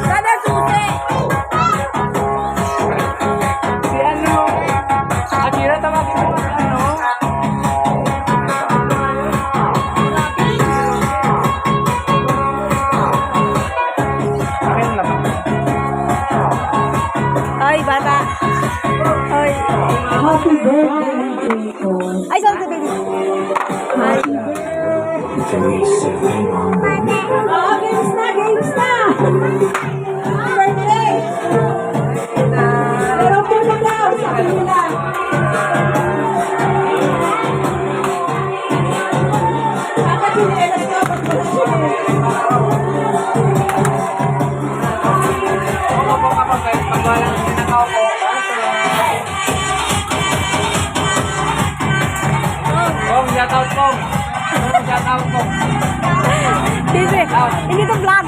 Sana susi. Si ano? Akira, tawagin mo ang ano? Akin lang. Ay, bata. Ay. Happy birthday to Ay, sorry, baby. Ay. Oh, games na, games na! Happy birthday! Pero po na daw sa kanila. Dapat yung elas ka, Ako po kapag pagwalang sinakaw ko. Kong, shoutout Kong. Shoutout Kong. Baby, hindi to vlog.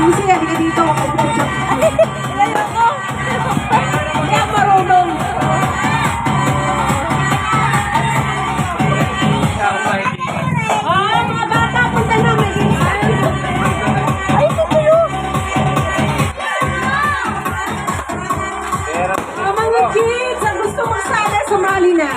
Lucy, halika dito. Ilayo ko. Hindi ako marunong. Ah, mga bata, punta na. May games na. Ay, kukulo. Mga kids, ang gusto magsali, sumali na.